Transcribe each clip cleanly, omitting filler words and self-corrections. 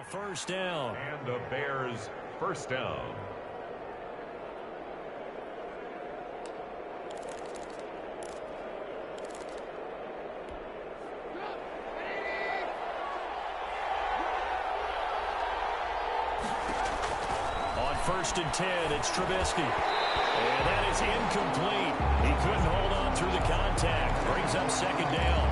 a first down. And the Bears first down. On 1st and 10, it's Trubisky. And that is incomplete. He couldn't hold on through the contact. Brings up 2nd down.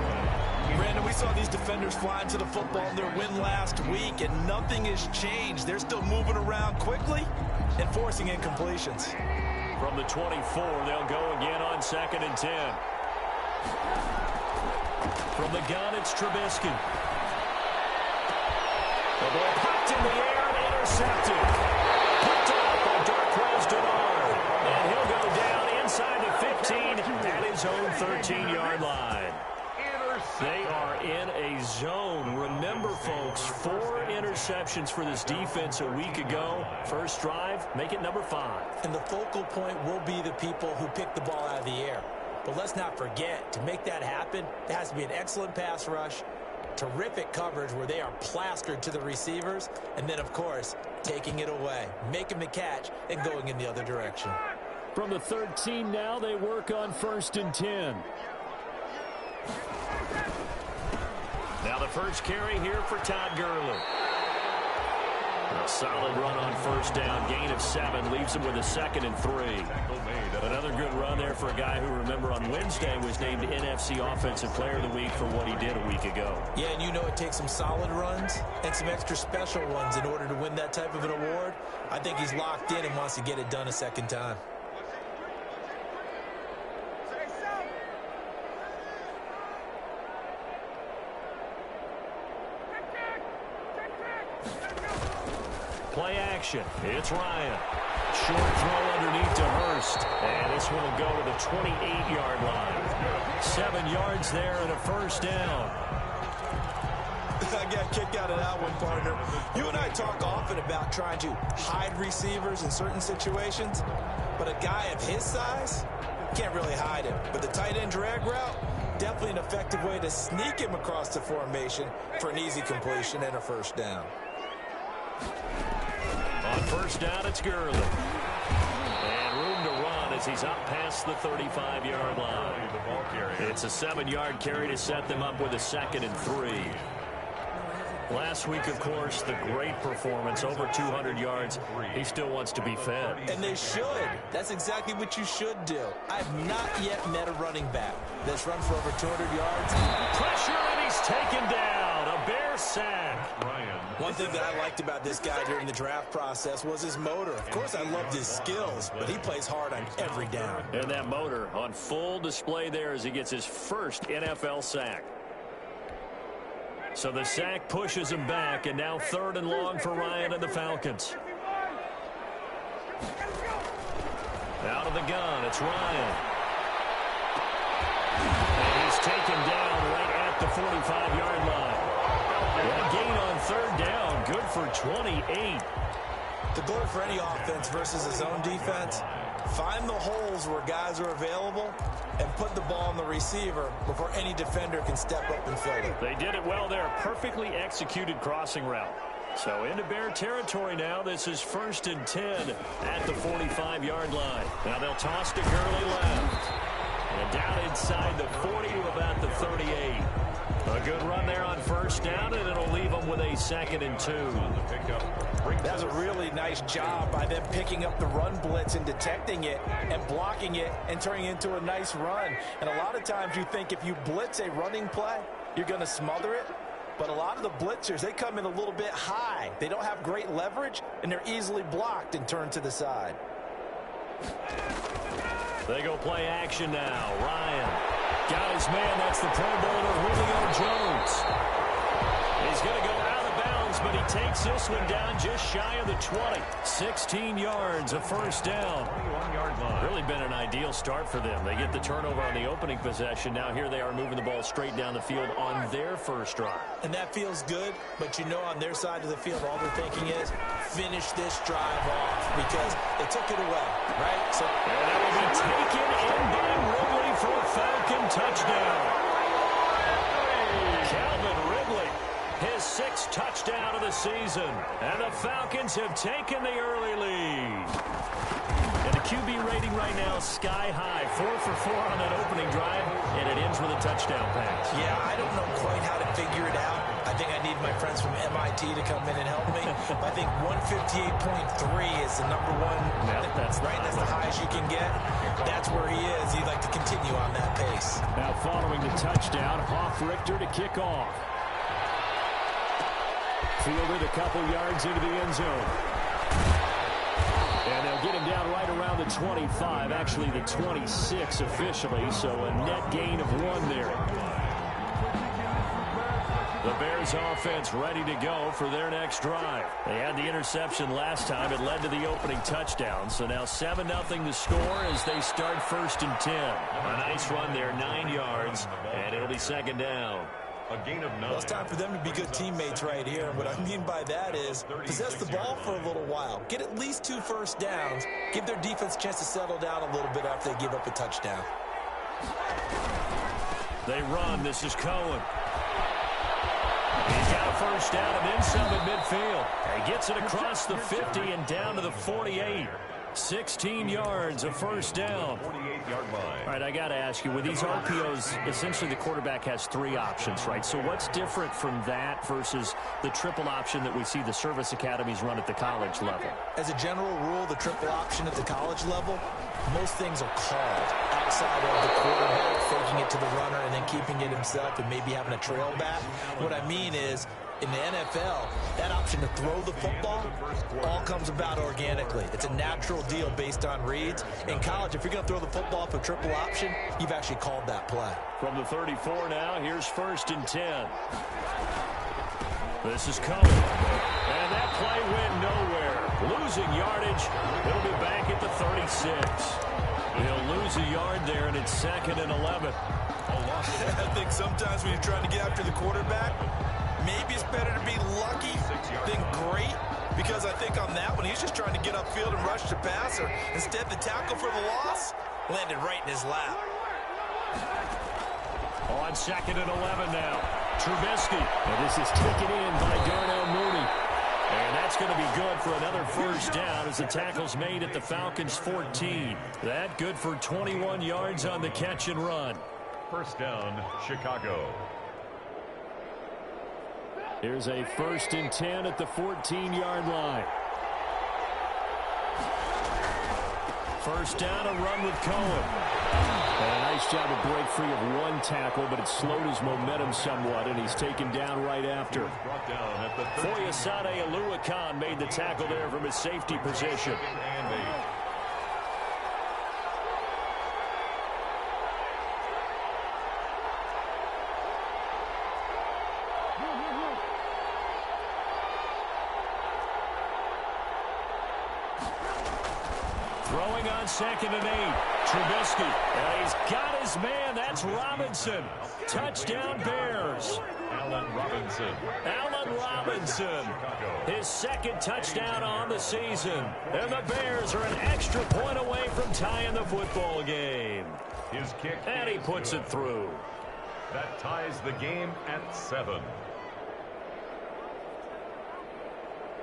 Brandon, we saw these defenders flying to the football in their win last week, and nothing has changed. They're still moving around quickly and forcing incompletions. From the 24, they'll go again on 2nd and 10. From the gun, it's Trubisky. The ball popped in the air and intercepted. Picked up by Darquez Denard. And he'll go down inside the 15 at his own 13-yard line. They are in a zone. Remember, folks, 4 interceptions for this defense a week ago. First drive, make it number 5. And the focal point will be the people who pick the ball out of the air. But let's not forget, to make that happen, there has to be an excellent pass rush, terrific coverage where they are plastered to the receivers, and then, of course, taking it away, making the catch, and going in the other direction. From the 13 now, they work on 1st and 10. Now the first carry here for Todd Gurley. A solid run on 1st down. Gain of 7 leaves him with a 2nd and 3. Another good run there for a guy who, remember, on Wednesday was named NFC Offensive Player of the Week for what he did a week ago. Yeah, and you know it takes some solid runs and some extra special ones in order to win that type of an award. I think he's locked in and wants to get it done a second time. Play action. It's Ryan. Short throw underneath to Hurst. And this one will go to the 28-yard line. 7 yards there and a first down. I got kicked out of that one, partner. You and I talk often about trying to hide receivers in certain situations, but a guy of his size can't really hide him. But the tight end drag route, definitely an effective way to sneak him across the formation for an easy completion and a first down. On 1st down, it's Gurley. And room to run as he's up past the 35-yard line. It's a 7-yard carry to set them up with a 2nd and 3. Last week, of course, the great performance, over 200 yards. He still wants to be fed. And they should. That's exactly what you should do. I've not yet met a running back that's run for over 200 yards. Pressure, and he's taken down. A Bear sack. One thing that I liked about this guy during the draft process was his motor. Of course, I loved his skills, but he plays hard on every down. And that motor on full display there as he gets his first NFL sack. So the sack pushes him back, and now 3rd and long for Ryan and the Falcons. Out of the gun, it's Ryan. And he's taken down right at the 45-yard line. That gain on 3rd down, good for 28. The goal for any offense versus his own defense, find the holes where guys are available and put the ball on the receiver before any defender can step up and fill it. They did it well there. Perfectly executed crossing route. So into Bear territory now. This is 1st and 10 at the 45-yard line. Now they'll toss to Gurley left. And down inside the 40 to about the 38. A good run there on 1st down, and it'll leave them with a 2nd and 2. That's a really nice job by them picking up the run blitz and detecting it and blocking it and turning it into a nice run. And a lot of times you think if you blitz a running play, you're going to smother it. But a lot of the blitzers, they come in a little bit high. They don't have great leverage, and they're easily blocked and turned to the side. They go play action now. Ryan got his man. That's the Pro Bowler, Julio Jones. He's going to go out of bounds, but he takes this one down just shy of the 20. 16 yards, a first down. 21-yard line. Really been an ideal start for them. They get the turnover on the opening possession. Now here they are moving the ball straight down the field on their first drive. And that feels good, but you know on their side of the field, all they're thinking is finish this drive off because they took it away, right? So and that will be taken in by Ridley for a Falcon touchdown. Calvin Ridley His 6th touchdown of the season. And the Falcons have taken the early lead. And the QB rating right now, sky high. 4 for 4 on that opening drive, and it ends with a touchdown pass. Yeah, I don't know quite how to figure it out. I think I need my friends from MIT to come in and help me. I think 158.3 is the number one. Yeah, that's right. That's the highest you can get. That's where he is. He'd like to continue on that pace. Now following the touchdown, Hoff-Richter to kick off. Fielded a couple yards into the end zone. And they'll get him down right around the 25, actually the 26 officially, so a net gain of 1 there. The Bears offense ready to go for their next drive. They had the interception last time. It led to the opening touchdown. So now 7-0 the score as they start 1st and 10. A nice run there, 9 yards, and it'll be 2nd down. A gain of 9. Well, it's time for them to be good teammates right here. What I mean by that is possess the ball for a little while. Get at least 2 first downs. Give their defense a chance to settle down a little bit after they give up a touchdown. They run. This is Cohen. He's got a first down and then some at midfield. He gets it across the 50 and down to the 48. 16 yards, a first down. 48-yard line. All right, I got to ask you, with these RPOs, essentially the quarterback has 3 options, right? So what's different from that versus the triple option that we see the service academies run at the college level? As a general rule, the triple option at the college level, most things are called outside of the quarterback faking it to the runner and then keeping it himself and maybe having a trail back. What I mean is, in the NFL, that option to throw the football all comes about organically. It's a natural deal based on reads. In college, if you're going to throw the football for triple option, you've actually called that play. From the 34 now, here's 1st and 10. This is Cohen. And that play went nowhere. Losing yardage. It'll be back at the 36. He'll lose a yard there, and it's 2nd and 11. I think sometimes when you're trying to get after the quarterback, maybe it's better to be lucky than great, because I think on that one, he's just trying to get upfield and rush the passer. Instead, the tackle for the loss landed right in his lap. On 2nd and 11 now. Trubisky. And this is taken in by Darnell Mooney. And that's going to be good for another first down as the tackle's made at the Falcons' 14. That good for 21 yards on the catch and run. First down, Chicago. Here's a 1st and 10 at the 14-yard line. First down, a run with Cohen. And a nice job to break free of 1 tackle, but it slowed his momentum somewhat, and he's taken down right after. Foyesade Oluwakan made the tackle there from his safety position. Throwing on 2nd and 8. Trubisky. And he's got his man. That's Robinson. Touchdown Bears. Allen Robinson. Allen Robinson. His 2nd touchdown on the season. And the Bears are an extra point away from tying the football game. His kick. And he puts it through. That ties the game at 7.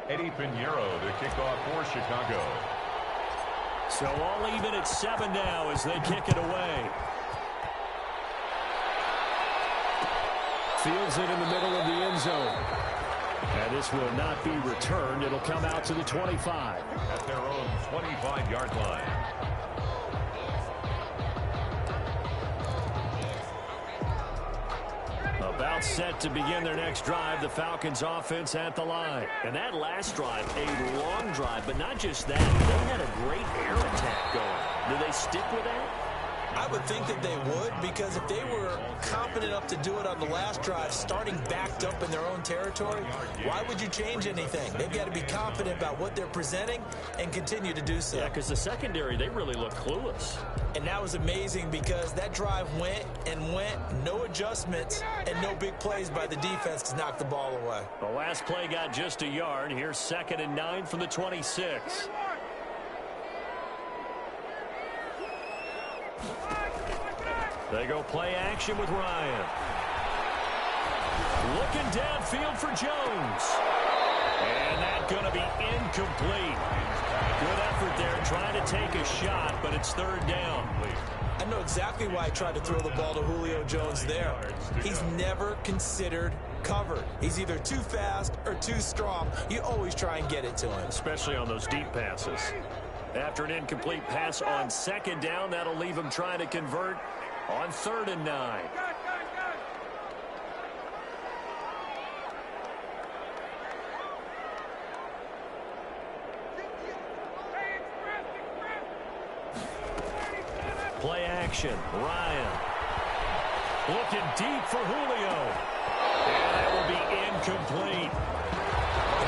Eddie Pinheiro to kick off for Chicago. So all even at 7 now as they kick it away. Fields it in the middle of the end zone. And this will not be returned. It'll come out to the 25. At their own 25-yard line. About set to begin their next drive, the Falcons offense at the line. And that last drive, a long drive, but not just that. They had a great air attack going. Do they stick with that? I would think that they would, because if they were confident enough to do it on the last drive, starting backed up in their own territory, why would you change anything? They've got to be confident about what they're presenting and continue to do so. Yeah, because the secondary, they really look clueless. And that was amazing because that drive went and went, no adjustments, and no big plays by the defense to knock the ball away. The last play got just a yard. Here's 2nd and 9 from the 26. They go play action with Ryan. Looking downfield for Jones. And that's going to be incomplete. Good effort there trying to take a shot, but it's third down. I know exactly why I tried to throw the ball to Julio Jones there. He's never considered covered. He's either too fast or too strong. You always try and get it to him. Especially on those deep passes. After an incomplete pass on second down, that'll leave him trying to convert on 3rd and 9. Play action. Ryan. Looking deep for Julio. And that will be incomplete.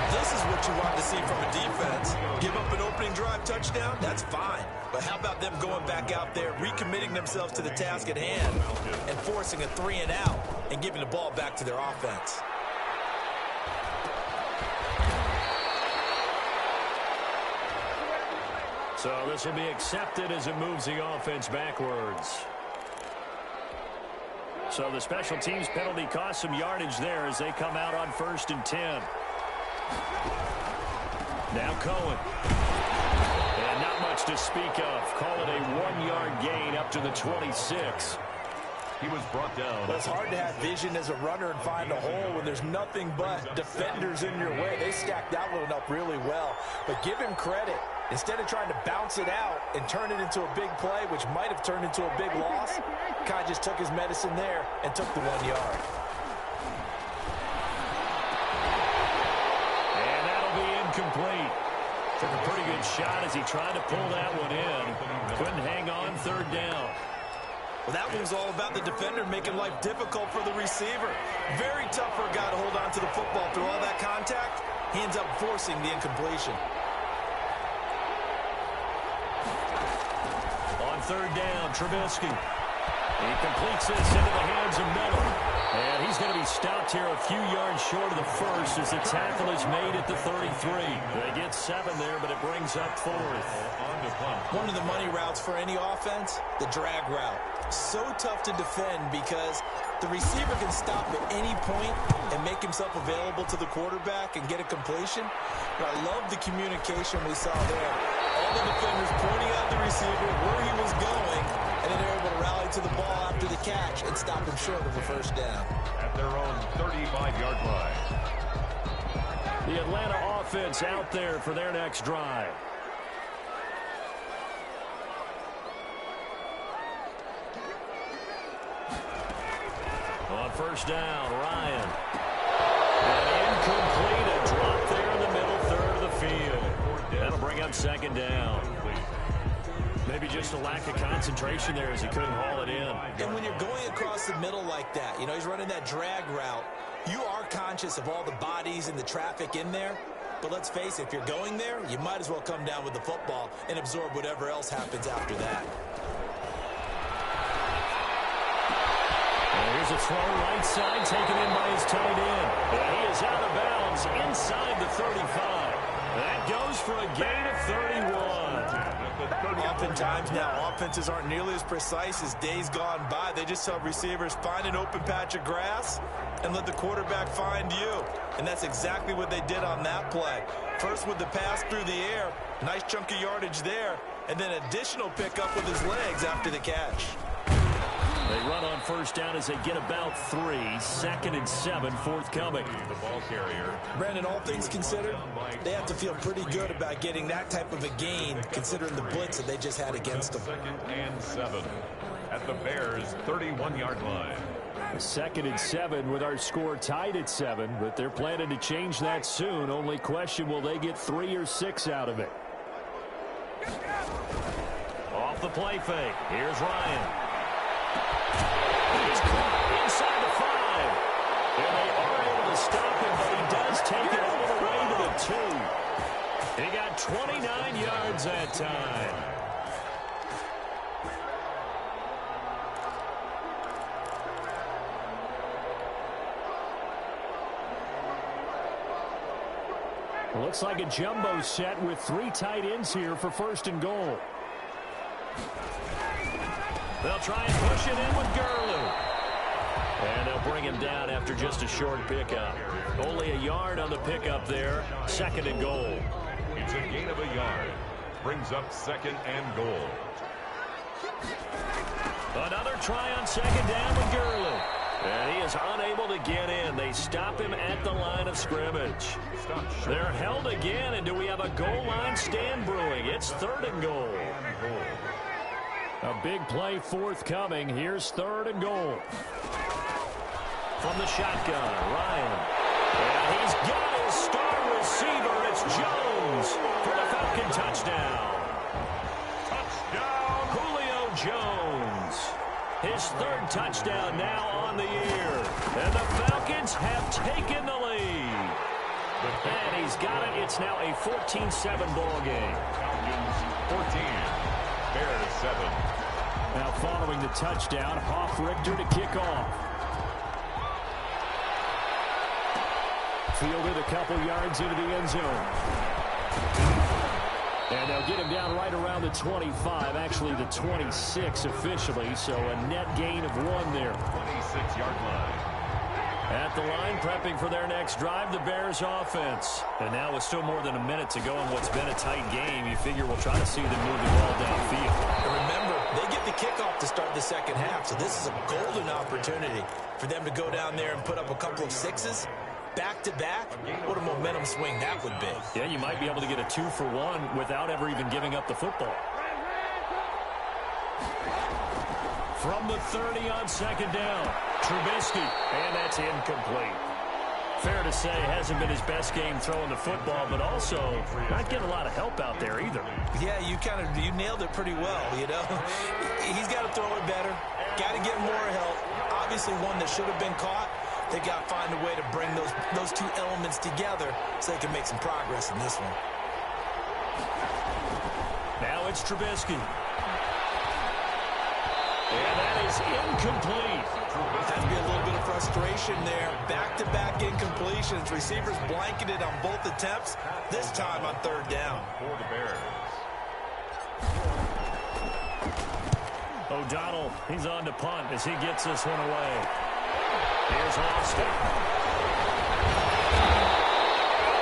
This is what you want to see from a defense. Give up an opening drive touchdown, that's fine. But how about them going back out there, recommitting themselves to the task at hand, and forcing a 3 and out, and giving the ball back to their offense. So this will be accepted as it moves the offense backwards. So the special teams penalty cost some yardage there as they come out on 1st and 10. Now Cohen. And not much to speak of. Call it a 1-yard gain up to the 26. He was brought down. Well, it's hard to have vision as a runner and find a hole when there's nothing but defenders in your way. They stacked that one up really well. But give him credit. Instead of trying to bounce it out and turn it into a big play, which might have turned into a big loss, Kai just took his medicine there and took the 1 yard. And that'll be incomplete. Took a pretty good shot as he tried to pull that one in. Couldn't hang on 3rd down. Well, that one was all about the defender making life difficult for the receiver. Very tough for a guy to hold on to the football through all that contact. He ends up forcing the incompletion. On 3rd down, Trubisky. He completes this into the hands of Miller. And he's going to be stopped here a few yards short of the first as the tackle is made at the 33. They get 7 there, but it brings up 4th. One of the money routes for any offense, the drag route. So tough to defend because the receiver can stop at any point and make himself available to the quarterback and get a completion. But I love the communication we saw there. All the defenders pointing out the receiver where he was going, and then they're able to rally to the ball after the catch and stop him short of a 1st down. At their own 35-yard line. The Atlanta offense out there for their next drive. On 1st down, Ryan. And incomplete, a drop there in the middle 3rd of the field. That'll bring up 2nd down. Maybe just a lack of concentration there as he couldn't haul it in. And when you're going across the middle like that, you know, he's running that drag route, you are conscious of all the bodies and the traffic in there. But let's face it, if you're going there, you might as well come down with the football and absorb whatever else happens after that. And here's a throw right side taken in by his tight end. And he is out of bounds inside the 35. That goes for a gain of 31. Oftentimes now, offenses aren't nearly as precise as days gone by. They just tell receivers, find an open patch of grass and let the quarterback find you. And that's exactly what they did on that play. First with the pass through the air, nice chunk of yardage there, and then additional pickup with his legs after the catch. They run on 1st down as they get about 3. 2nd and 7 forthcoming. The ball carrier. Brandon, all things considered, they have to feel pretty good about getting that type of a gain considering the blitz that they just had against them. 2nd and 7 at the Bears' 31-yard line. 2nd and 7 with our score tied at 7, but they're planning to change that soon. Only question, will they get 3 or 6 out of it? Off the play fake. Here's Ryan. He's caught inside the 5. And they are able to stop him, but he does take it all the way to the 2. He got 29 yards that time. Looks like a jumbo set with 3 tight ends here for 1st and goal. They'll try and push it in with Gurley. And they'll bring him down after just a short pickup. Only a yard on the pickup there. 2nd and goal. It's a gain of a yard. Brings up 2nd and goal. Another try on 2nd down with Gurley. And he is unable to get in. They stop him at the line of scrimmage. They're held again, and do we have a goal line stand brewing? It's 3rd and goal. A big play forthcoming. Here's 3rd and goal. From the shotgun, Ryan. And he's got his star receiver. It's Jones for the Falcon touchdown. Touchdown, Julio Jones. His 3rd touchdown now on the year. And the Falcons have taken the lead. And he's got it. It's now a 14-7 ball game. Falcons 14, Bears 7. Now following the touchdown, Hoff-Richter to kick off. Fielded a couple yards into the end zone. And they'll get him down right around the 25, actually the 26 officially, so a net gain of 1 there. 26-yard line. At the line, prepping for their next drive, the Bears offense. And now with still more than a minute to go in what's been a tight game, you figure we'll try to see them move the ball downfield. And remember, they get the kickoff to start the 2nd half, so this is a golden opportunity for them to go down there and put up a couple of 6s. Back-to-back, what a momentum swing that would be. Yeah, you might be able to get a 2-for-1 without ever even giving up the football. From the 30 on 2nd down, Trubisky, and that's incomplete. Fair to say, hasn't been his best game throwing the football, but also not getting a lot of help out there either. Yeah, you nailed it pretty well, you know. He's got to throw it better, got to get more help. Obviously one that should have been caught. They've got to find a way to bring those two elements together so they can make some progress in this one. Now it's Trubisky. And that is incomplete. Has to be a little bit of frustration there. Back-to-back incompletions. Receivers blanketed on both attempts, this time on 3rd down. For the Bears. O'Donnell, he's on to punt as he gets this one away. Here's Austin.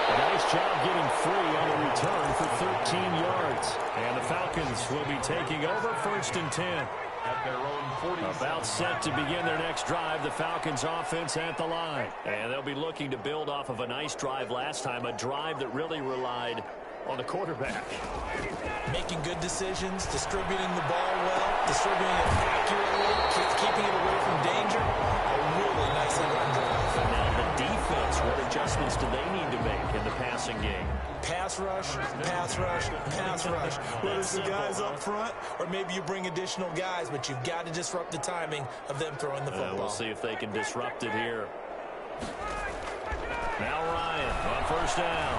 A nice job getting free on the return for 13 yards. And the Falcons will be taking over 1st and 10. At their own 40. About set to begin their next drive, the Falcons offense at the line. And they'll be looking to build off of a nice drive last time, a drive that really relied on the quarterback. Making good decisions, distributing the ball well, distributing it accurately, keeping it away from danger. A really nicely run drive. And now the defense, what adjustments do they need to make in the passing game? Pass rush, pass rush, pass rush. Whether it's the guys up front or maybe you bring additional guys, but you've got to disrupt the timing of them throwing the football. We'll see if they can disrupt it here. Now Ryan on 1st down.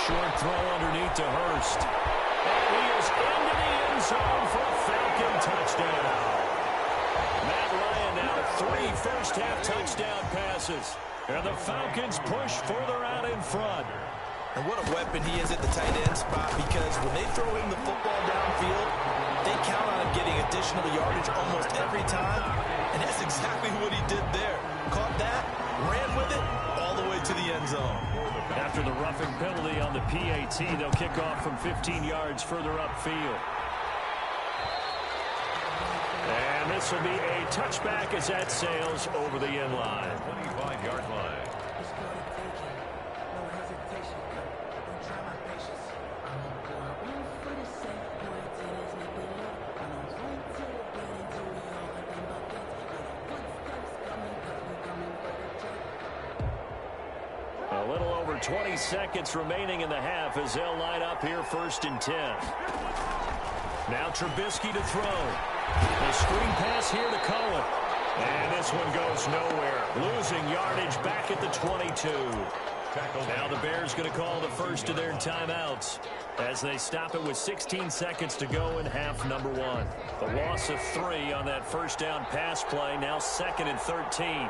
Short throw underneath to Hurst. And he is into the end zone for a Falcon touchdown. Matt Ryan now 3 first-half touchdown passes. And the Falcons push further out in front. And what a weapon he is at the tight end spot, because when they throw him the football downfield, they count on him getting additional yardage almost every time. And that's exactly what he did there. Caught that, ran with it, all the way to the end zone. After the roughing penalty on the PAT, they'll kick off from 15 yards further upfield. And this will be a touchback as that sails over the end line. 25-yard line. A little over 20 seconds remaining in the half as they'll line up here 1st and 10. Now Trubisky to throw. The screen pass here to Cohen. And this one goes nowhere. Losing yardage back at the 22. Now the Bears going to call the first of their timeouts as they stop it with 16 seconds to go in half number 1. The loss of 3 on that 1st down pass play. Now 2nd and 13.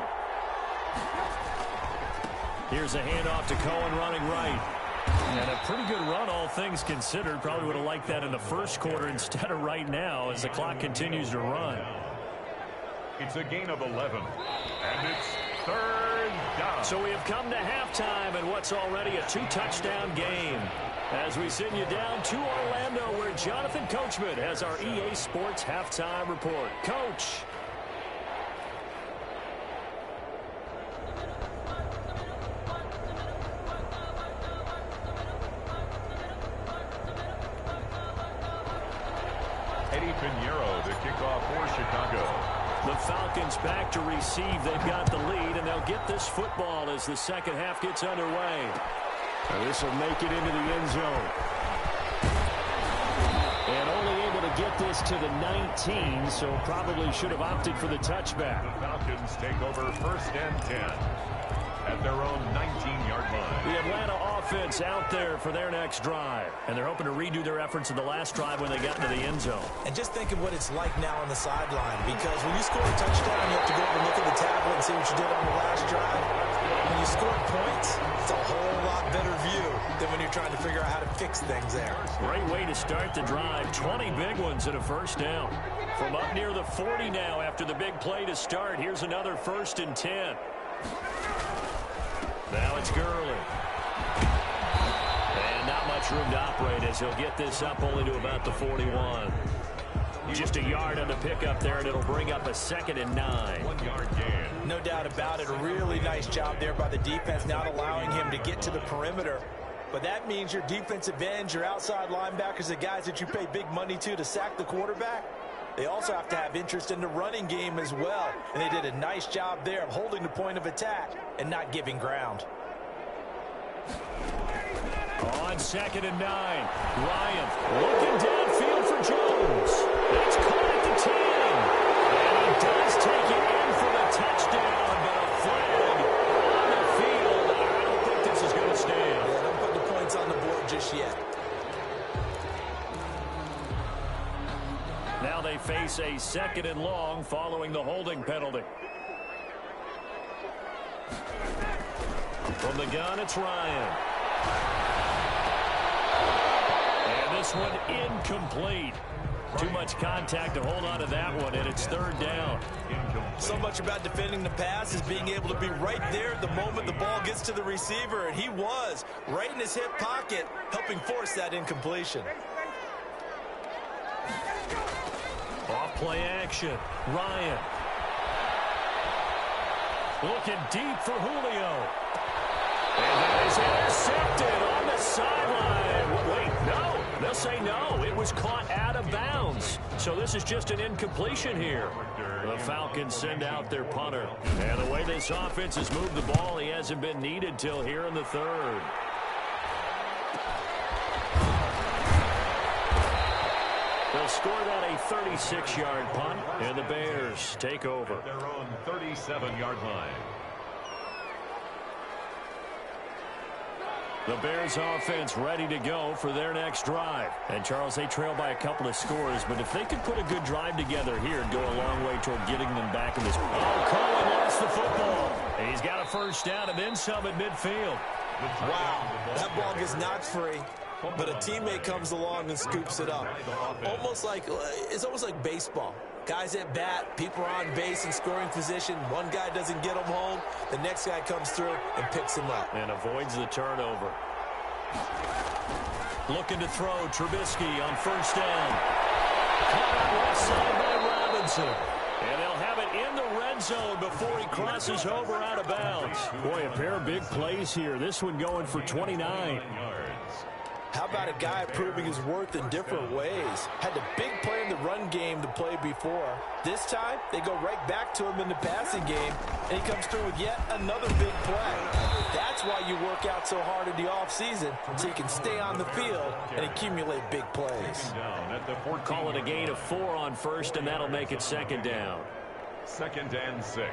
Here's a handoff to Cohen running right. And a pretty good run, all things considered. Probably would have liked that in the 1st quarter instead of right now as the clock continues to run. It's a gain of 11. And it's third down. So we have come to halftime in what's already a two-touchdown game. As we send you down to Orlando, where Jonathan Coachman has our EA Sports halftime report. Coach. The kickoff for Chicago. The Falcons back to receive. They've got the lead, and they'll get this football as the second half gets underway. And this will make it into the end zone. And only able to get this to the 19, so probably should have opted for the touchback. The Falcons take over first and 10 at their own 19-yard line. The Atlanta offense out there for their next drive. And they're hoping to redo their efforts in the last drive when they got into the end zone. And just think of what it's like now on the sideline, because when you score a touchdown, you have to go over and look at the tablet and see what you did on the last drive. When you score points, it's a whole lot better view than when you're trying to figure out how to fix things there. Great way to start the drive. 20 big ones and a first down. From up near the 40 now after the big play to start. Here's another 1st and 10. Now it's Gurley. And not much room to operate as he'll get this up only to about the 41. Just a yard on the pickup there, and it'll bring up a 2nd and 9. 1 yard gain. No doubt about it. A really nice job there by the defense, not allowing him to get to the perimeter. But that means your defensive ends, your outside linebackers, the guys that you pay big money to sack the quarterback, they also have to have interest in the running game as well. And they did a nice job there of holding the point of attack and not giving ground. On 2nd and 9, Ryan looking downfield for Jones. It's caught at the 10. And he does take it in for the touchdown, but a flag on the field. I don't think this is going to stand. Yeah, don't put the points on the board just yet. Now they face a 2nd and long following the holding penalty. From the gun, it's Ryan. And this one incomplete. Too much contact to hold on to that one, and it's 3rd down. So much about defending the pass is being able to be right there the moment the ball gets to the receiver, and he was right in his hip pocket, helping force that incompletion. Off play action. Ryan. Looking deep for Julio. And that is intercepted on the sideline. Wait, no. They'll say no. It was caught out of bounds. So this is just an incompletion here. The Falcons send out their punter. And the way this offense has moved the ball, he hasn't been needed till here in the 3rd. They'll score that a 36-yard punt, and the Bears take over. At their own 37-yard line. The Bears offense ready to go for their next drive. And, Charles, they trail by a couple of scores, but if they could put a good drive together here, it'd go a long way toward getting them back in this. Oh, Cohen lost the football. And he's got a first down and then some at midfield. Wow, that ball gets knocked free, but a teammate comes along and scoops it up. It's almost like baseball. Guys at bat, people are on base in scoring position. One guy doesn't get him home. The next guy comes through and picks him up. And avoids the turnover. Looking to throw, Trubisky on first down. Caught out left side by Robinson. And they'll have it in the red zone before he crosses over out of bounds. Boy, a pair of big plays here. This one going for 29. How about a guy proving his worth in different ways? Had the big play in the run game to play before. This time, they go right back to him in the passing game, and he comes through with yet another big play. That's why you work out so hard in the offseason, so you can stay on the field and accumulate big plays. Call it a gain of 4 on first, and that'll make it 2nd down. 2nd and 6.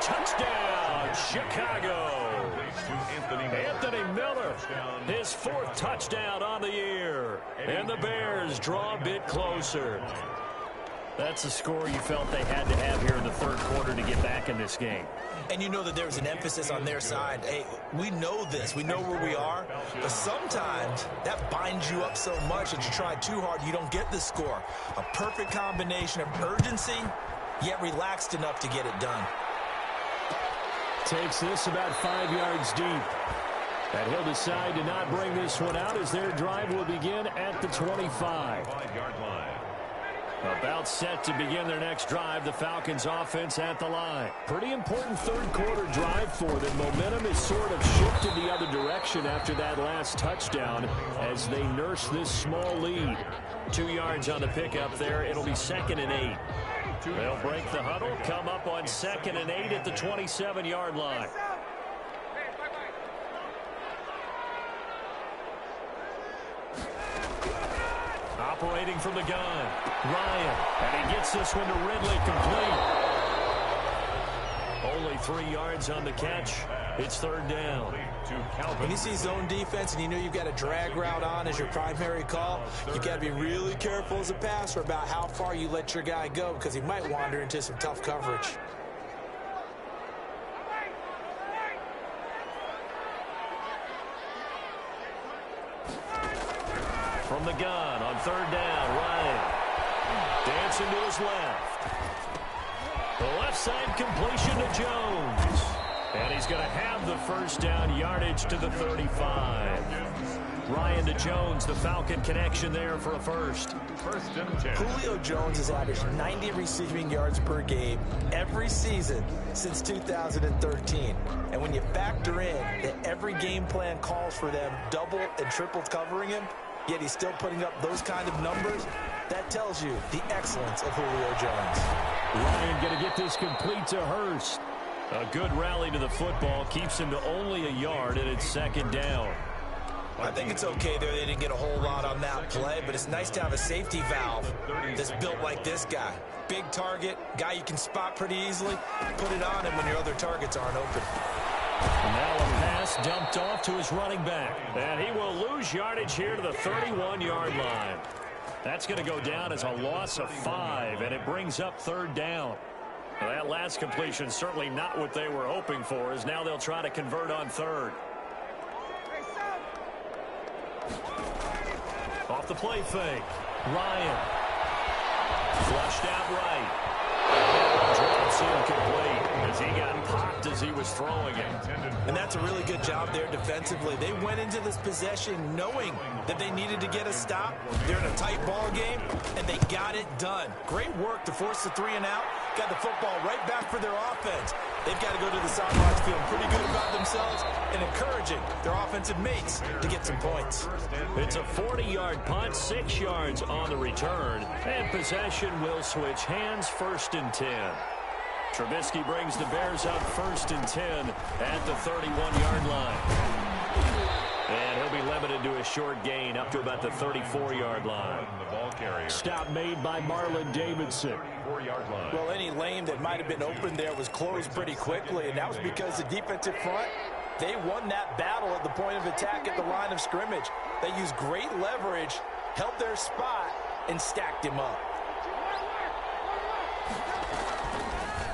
Touchdown, Chicago. Anthony Miller, his 4th touchdown on the year. And the Bears draw a bit closer. That's a score you felt they had to have here in the third quarter to get back in this game. And you know that there's an emphasis on their side. Hey, we know this. We know where we are. But sometimes that binds you up so much that you try too hard, you don't get the score. A perfect combination of urgency, yet relaxed enough to get it done. Takes this about 5 yards deep. And he'll decide to not bring this one out as their drive will begin at the 25. 5-yard line. About set to begin their next drive, the Falcons offense at the line. Pretty important third quarter drive for them. Momentum is sort of shifted the other direction after that last touchdown as they nurse this small lead. 2 yards on the pickup there. It'll be 2nd and 8. They'll break the huddle, come up on 2nd and 8 at the 27-yard line. Operating from the gun, Ryan, and he gets this one to Ridley complete. Only 3 yards on the catch. It's 3rd down. When you see zone defense and you know you've got a drag route on as your primary call, you've got to be really careful as a passer about how far you let your guy go because he might wander into some tough coverage. From the gun on 3rd down, Ryan. Dancing to his left. The left side completion to Jones. And he's going to have the 1st down yardage to the 35. Ryan to Jones, the Falcon connection there for a first. 1st and 10. Julio Jones has averaged 90 receiving yards per game every season since 2013. And when you factor in that every game plan calls for them double and triple covering him, yet he's still putting up those kind of numbers, that tells you the excellence of Julio Jones. Ryan going to get this complete to Hurst. A good rally to the football keeps him to only a yard, and it's 2nd down. I think it's okay there. They didn't get a whole lot on that play, but it's nice to have a safety valve that's built like this guy. Big target, guy you can spot pretty easily. Put it on him when your other targets aren't open. And now a pass dumped off to his running back. And he will lose yardage here to the 31-yard line. That's going to go down as a loss of 5, and it brings up 3rd down. Well, that last completion certainly not what they were hoping for, as now they'll try to convert on 3rd. Off the play fake. Ryan. Flushed out right. Drops incomplete as he got popped as he was throwing it. And that's a really good job there defensively. They went into this possession knowing that they needed to get a stop. They're in a tight ball game, and they got it done. Great work to force the 3 and out. Got the football right back for their offense. They've got to go to the sidelines feeling pretty good about themselves and encouraging their offensive mates to get some points. It's a 40-yard punt, 6 yards on the return, and possession will switch hands, 1st and 10. Trubisky brings the Bears up 1st and 10 at the 31-yard line. And he'll be limited to a short gain up to about the 34-yard line. Stop made by Marlon Davidson. 4-yard line. Well, any lane that might have been open there was closed pretty quickly, and that was because the defensive front, they won that battle at the point of attack at the line of scrimmage. They used great leverage, held their spot, and stacked him up.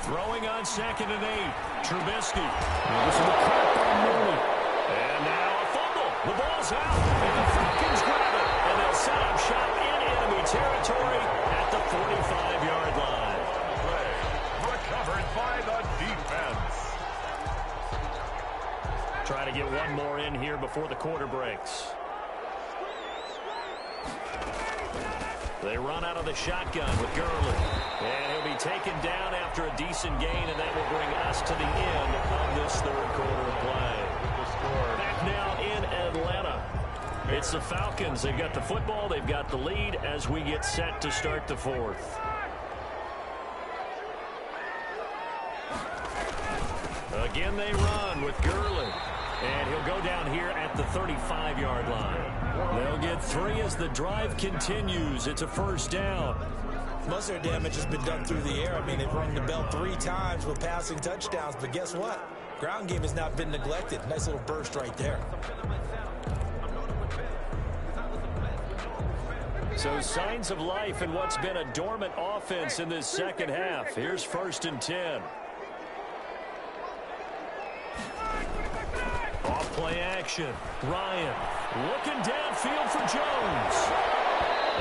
Throwing on 2nd and 8. Trubisky. This is a caught by Mooney. And now a fumble. The ball's out. And the Falcons grab it. And they'll set up shop in enemy territory at the 45-yard line. Play recovered by the defense. Try to get one more in here before the quarter breaks. They run out of the shotgun with Gurley. And he'll be taken down after a decent gain, and that will bring us to the end of this third quarter play. Back now in Atlanta. It's the Falcons. They've got the football. They've got the lead as we get set to start the 4th. Again, they run with Gurley. And he'll go down here at the 35-yard line. They'll get 3 as the drive continues. It's a 1st down. Most of their damage has been done through the air. I mean, they've rung the bell 3 times with passing touchdowns. But guess what? Ground game has not been neglected. Nice little burst right there. So signs of life in what's been a dormant offense in this second half. Here's 1st and 10. Off play action. Ryan looking downfield for Jones.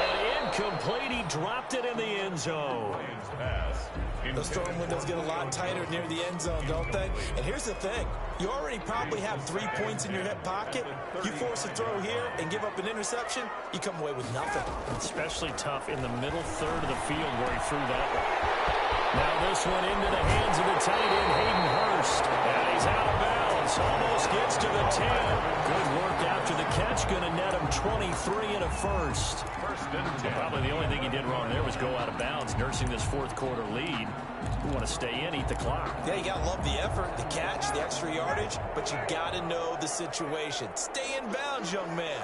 And incomplete. He dropped it in the end zone. Those throwing windows get a lot tighter near the end zone, don't they? And here's the thing. You already probably have 3 points in your hip pocket. You force a throw here and give up an interception, you come away with nothing. Especially tough in the middle third of the field where he threw that one. Now this one into the hands of the tight end, Hayden Hurst. And he's out of bounds. Almost gets to the 10. Good work after the catch. Going to net him 23 and a first. Probably the only thing he did wrong there was go out of bounds, nursing this fourth quarter lead. You want to stay in, eat the clock. Yeah, you got to love the effort, the catch, the extra yardage, but you got to know the situation. Stay in bounds, young man.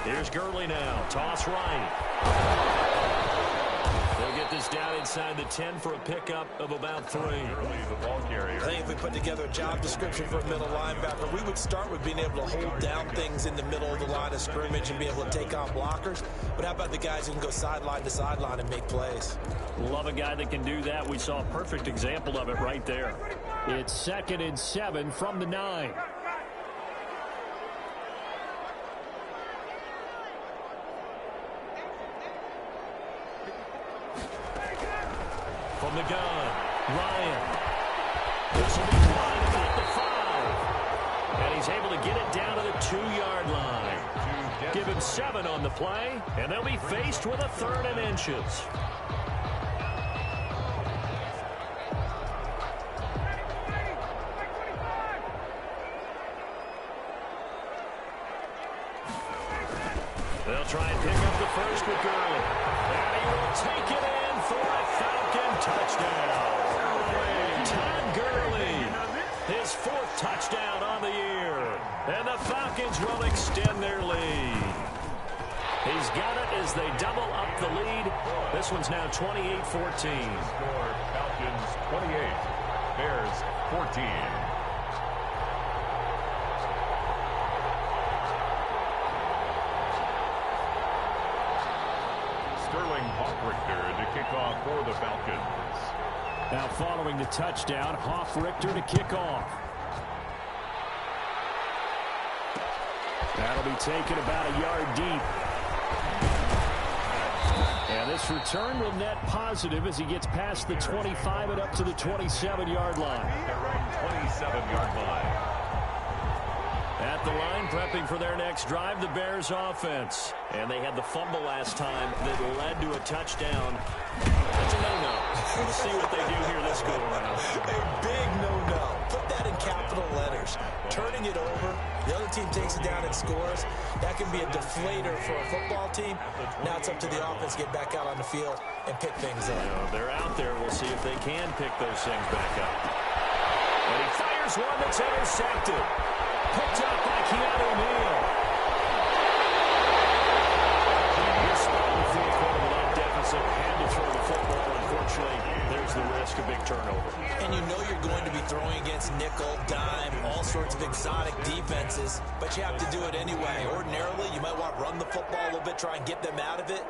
Here's Gurley now. Toss right. They'll get this down inside the 10 for a pickup of about 3. I think if we put together a job description for a middle linebacker, we would start with being able to hold down things in the middle of the line of scrimmage and be able to take on blockers. But how about the guys who can go sideline to sideline and make plays? Love a guy that can do that. We saw a perfect example of it right there. It's 2nd and 7 from the 9. From the gun, Ryan. This will be wide about the 5. And he's able to get it down to the 2-yard line. Give him 7 on the play, and they'll be faced with a 3rd and inches. They'll try and pick up the first with Gurley. And he will take it in for a Falcon touchdown. Todd Gurley, his 4th touchdown on the year. And the Falcons will extend their lead. He's got it as they double up the lead. This one's now 28-14. Score Falcons 28, Bears 14. To kick off for the Falcons. Now following the touchdown, Richter to kick off. That'll be taken about a yard deep. And this return will net positive as he gets past the 25 and up to the 27-yard line. Their own 27-yard line. At the line, prepping for their next drive, the Bears offense. And they had the fumble last time that led to a touchdown. That's a no-no. We'll see what they do here this go around. A big no-no. Put that in capital letters. Turning it over, the other team takes it down and scores. That can be a deflator for a football team. Now it's up to the offense to get back out on the field and pick things up. They're out there. We'll see if they can pick those things back up. And he fires one that's intercepted. Picked up by Keanu Neal. This spot in the fourth quarter without deficit. Had to throw the football. Unfortunately, there's the risk of big turnover. And you know you're going to be throwing against nickel, dime, all sorts of exotic defenses, but you have to do it anyway. Ordinarily, you might want to run the football a little bit, try and get them out of it.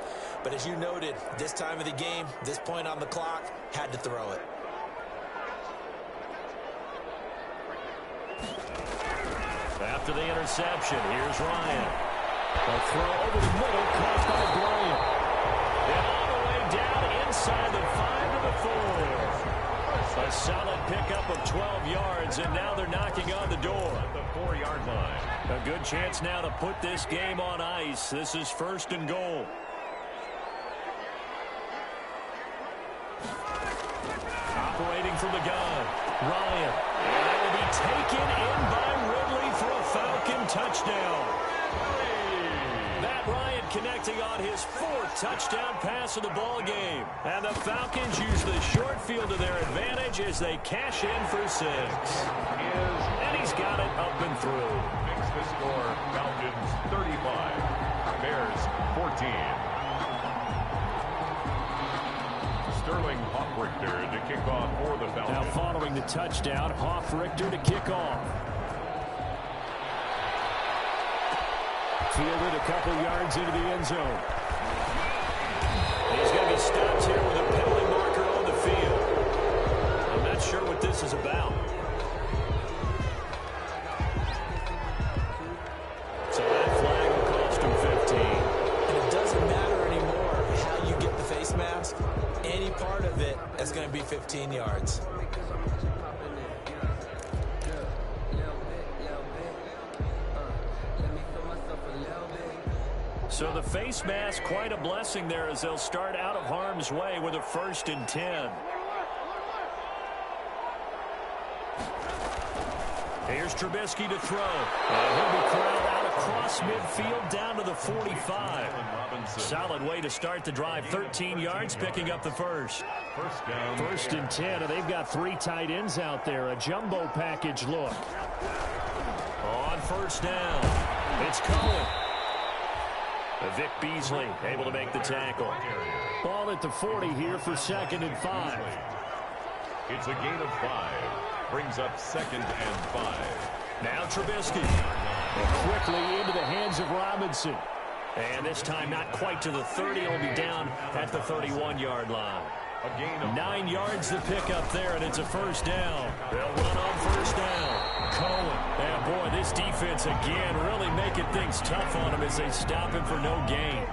But as you noted, this time of the game, this point on the clock, had to throw it. After the interception, here's Ryan. A throw over the middle, caught by Bryant. And all the way down inside the 5 to the 4. A solid pickup of 12 yards, and now they're knocking on the door. At the 4-yard line. A good chance now to put this game on ice. This is 1st and goal. Operating from the gun, Ryan. And that will be taken in by Ridley for a Falcon touchdown. Matt Ryan connecting on his 4th touchdown pass of the ball game. And the Falcons use the short field to their advantage as they cash in for 6. And he's got it up and through. Makes the score Falcons 35, Bears 14. Sterling Hoffrichter to kick off for the Falcons. Now following the touchdown, Hoffrichter to kick off. Fielded a couple yards into the end zone. He's going to be stopped here with a penalty marker on the field. I'm not sure what this is about. So that flag will cost him 15. And it doesn't matter anymore how you get the face mask. Any part of it is going to be 15 yards. So the face mask, quite a blessing there as they'll start out of harm's way with a 1st and 10. Here's Trubisky to throw. And he'll be corralled out across midfield down to the 45. Solid way to start the drive. 13 yards, picking up the first. 1st and 10, and they've got 3 tight ends out there. A jumbo package look. On 1st down, it's Cohen. Vic Beasley able to make the tackle. Ball at the 40 here for 2nd and 5. It's a gain of 5. Brings up 2nd and 5. Now Trubisky. And quickly into the hands of Robinson. And this time not quite to the 30. He'll be down at the 31-yard line. A gain of 9 yards to pick up there, and it's a 1st down. They'll run on 1st down. Cohen. And boy, this defense again really making things tough on him as they stop him for no gain.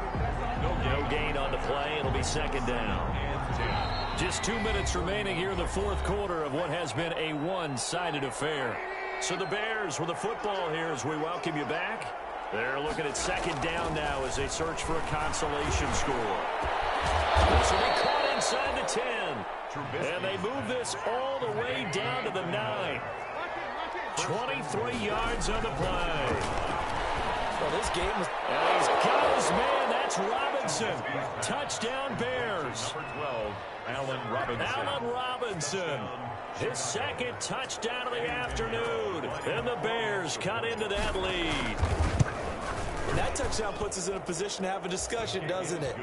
No gain on the play. It'll be 2nd down. Just 2 minutes remaining here in the 4th quarter of what has been a one-sided affair. So the Bears with the football here as we welcome you back. They're looking at 2nd down now as they search for a consolation score. This will be caught inside the 10. And they move this all the way down to the 9. 23 yards on the play. Well, this game was... And he's got his man. That's Robinson. Touchdown Bears. Number 12, Allen Robinson. Allen Robinson. His 2nd touchdown of the afternoon. And the Bears cut into that lead. And that touchdown puts us in a position to have a discussion, doesn't it?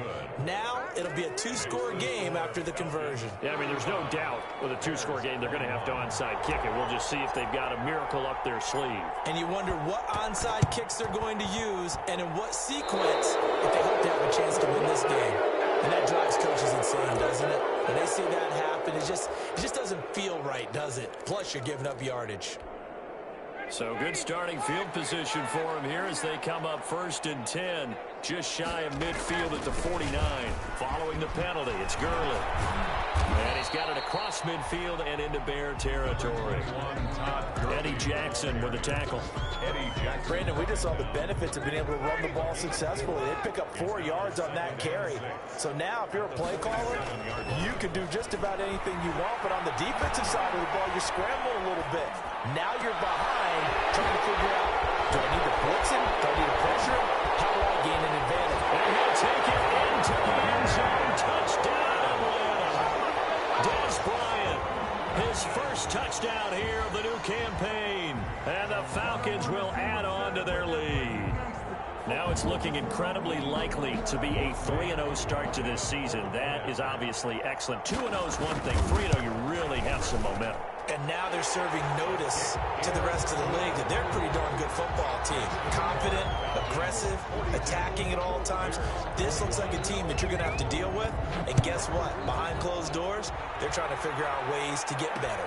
Now, it'll be a 2-score game after the conversion. Yeah, I mean, there's no doubt with a 2-score game, they're going to have to onside kick it. We'll just see if they've got a miracle up their sleeve. And you wonder what onside kicks they're going to use and in what sequence if they hope to have a chance to win this game. And that drives coaches insane, doesn't it? When they see that happen, it just doesn't feel right, does it? Plus, you're giving up yardage. So good starting field position for him here as they come up 1st and 10. Just shy of midfield at the 49. Following the penalty, it's Gurley. And he's got it across midfield and into Bear territory. Eddie Jackson with the tackle. Brandon, we just saw the benefits of being able to run the ball successfully. They pick up 4 yards on that carry. So now, if you're a play caller, you can do just about anything you want. But on the defensive side of the ball, you're scrambling a little bit. Now you're behind, trying to figure out, do I need to blitz him? Do I need to pressure him? How do I gain an advantage? And he'll take it into the end zone. Touchdown, Atlanta. Des Bryant, his 1st touchdown here of the new campaign. And the Falcons will add on to their lead. Now it's looking incredibly likely to be a 3-0 start to this season. That is obviously excellent. 2-0 is one thing. 3-0, you really have some momentum. And now they're serving notice to the rest of the league that they're a pretty darn good football team. Confident, aggressive, attacking at all times. This looks like a team that you're going to have to deal with. And guess what? Behind closed doors, they're trying to figure out ways to get better.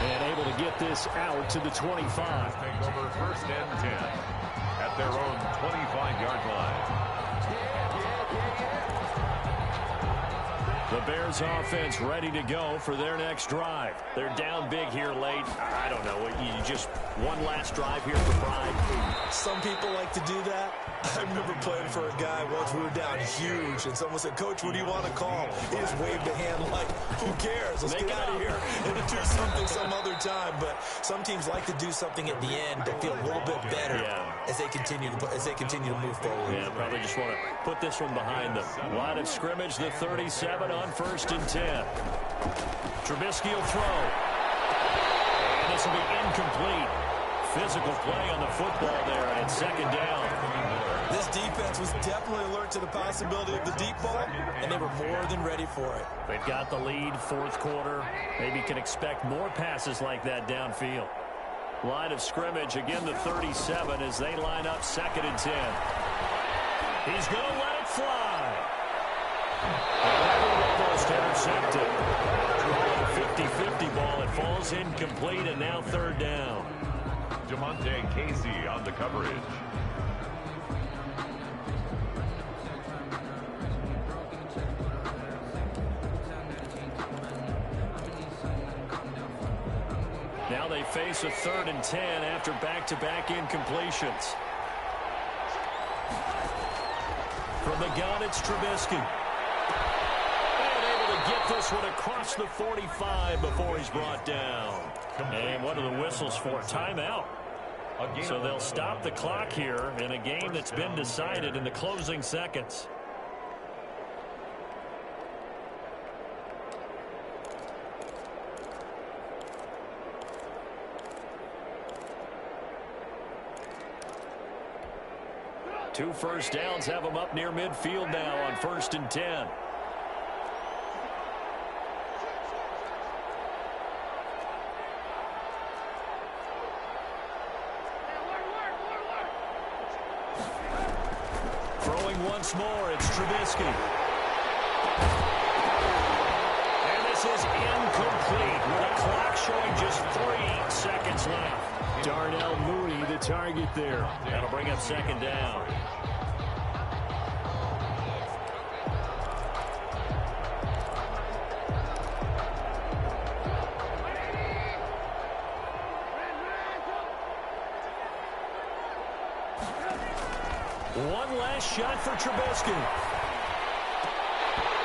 And able to get this out to the 25. Take over 1st and 10 at their own 25-yard line. The Bears offense ready to go for their next drive. They're down big here late. I don't know. You just one last drive here for pride. Some people like to do that. I remember playing for a guy once. We were down huge, and someone said, "Coach, what do you want to call?" He just waved a hand like, "Who cares? Let's get out of here and do something some other time." But some teams like to do something at the end to feel a little bit better as they continue to move forward. Yeah, probably just want to put this one behind them. Line of scrimmage, the 37 on 1st and 10. Trubisky will throw. And this will be incomplete. physical play on the football there, and it's second down. This defense was definitely alert to the possibility of the deep ball, and they were more than ready for it. They've got the lead, fourth quarter. Maybe can expect more passes like that downfield. Line of scrimmage, again the 37 as they line up 2nd and 10. He's going to let it fly. Almost intercepted. 50-50 ball. It falls incomplete, and now 3rd down. Jamonte Casey on the coverage. Now they face a 3rd and 10 after back-to-back incompletions. From the gun, it's Trubisky. And able to get this one across the 45 before he's brought down. And what are the whistles for? Timeout. So they'll stop the clock here in a game that's been decided in the closing seconds. Two first downs have them up near midfield now on 1st and 10. Throwing once more, it's Trubisky. And this is incomplete with a clock showing just 3 seconds left. Darnell Mooney, the target there. That'll bring up 2nd down. One last shot for Trubisky.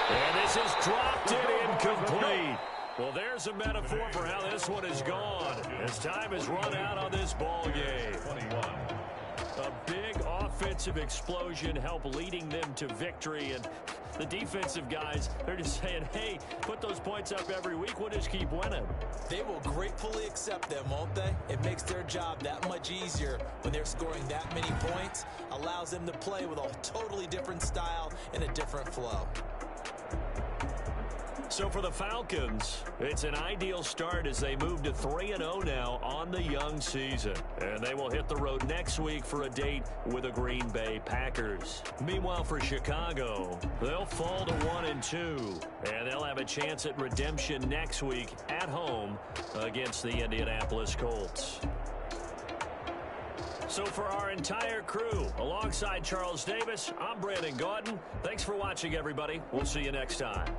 And this is dropped in incomplete. Well, there's a metaphor for how this one is gone as time has run out on this ball game. A big offensive explosion helped leading them to victory, and the defensive guys, they're just saying, hey, put those points up every week, we'll just keep winning. They will gratefully accept them, won't they? It makes their job that much easier when they're scoring that many points, allows them to play with a totally different style and a different flow. So for the Falcons, it's an ideal start as they move to 3-0 now on the young season. And they will hit the road next week for a date with the Green Bay Packers. Meanwhile, for Chicago, they'll fall to 1-2. And they'll have a chance at redemption next week at home against the Indianapolis Colts. So for our entire crew, alongside Charles Davis, I'm Brandon Gaudin. Thanks for watching, everybody. We'll see you next time.